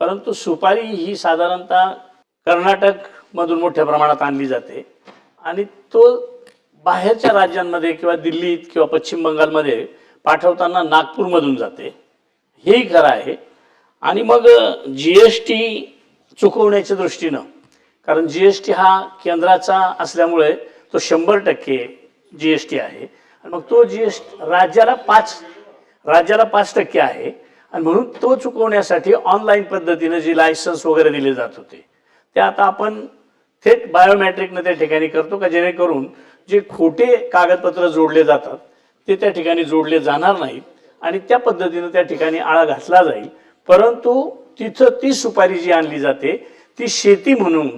परंतु सुपारी ही साधारणतः कर्नाटकमधून मोठ्या प्रमाणात आणली जाते आणि तो बाहेरच्या राज्यांमध्ये किंवा दिल्लीत किंवा पश्चिम बंगालमध्ये पाठवताना नागपूरमधून जाते, हेही खरं आहे. आणि मग GST चुकवण्याच्या दृष्टीनं, कारण GST हा केंद्राचा असल्यामुळे तो 100% GST आहे आणि मग तो राज्याला 5% आहे आणि म्हणून तो चुकवण्यासाठी ऑनलाईन पद्धतीने जी लायसन्स वगैरे दिले जात होते ते आता आपण थेट बायोमेट्रिकनं त्या ठिकाणी करतो का, जेणेकरून जे खोटे कागदपत्र जोडले जातात ते त्या ठिकाणी जोडले जाणार नाहीत आणि त्या पद्धतीनं त्या ठिकाणी आळा घातला जाईल. परंतु तिथं ती सुपारी जी आणली जाते ती शेती म्हणून,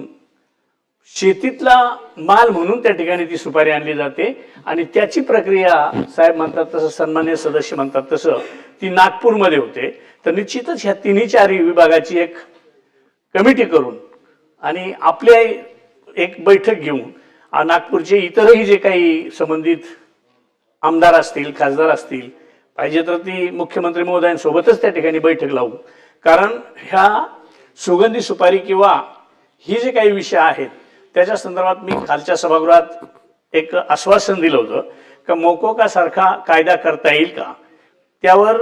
शेतीतला माल म्हणून त्या ठिकाणी ती सुपारी आणली जाते आणि त्याची प्रक्रिया साहेब म्हणतात तसं, सन्मान्य सदस्य म्हणतात तसं, ती नागपूरमध्ये होते. तर निश्चितच ह्या 3-4 विभागाची एक कमिटी करून आणि आपल्या एक बैठक घेऊन नागपूरचे इतरही जे काही संबंधित आमदार असतील, खासदार असतील, पाहिजे तर ती मुख्यमंत्री महोदयांसोबतच त्या ठिकाणी बैठक लावू. कारण ह्या सुगंधी सुपारी किंवा ही जे काही विषय आहेत त्याच्या संदर्भात मी खालच्या सभागृहात एक आश्वासन दिलं होतं का मोकोका सारखा कायदा करता येईल का. त्यावर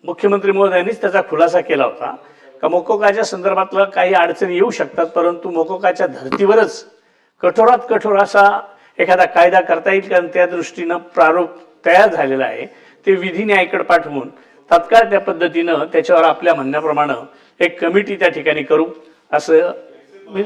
मुख्यमंत्री महोदयांनीच त्याचा खुलासा केला होता का मोकोकाच्या संदर्भातला काही अडचणी येऊ शकतात, परंतु मोकोकाच्या धर्तीवरच कठोरात कठोर असा एखादा कायदा करता येईल का. त्या दृष्टीनं प्रारूप तयार झालेला आहे, ते विधी न्यायाकडे पाठवून तात्काळ त्या पद्धतीनं त्याच्यावर आपल्या म्हणण्याप्रमाणे एक कमिटी त्या ठिकाणी करू असं मी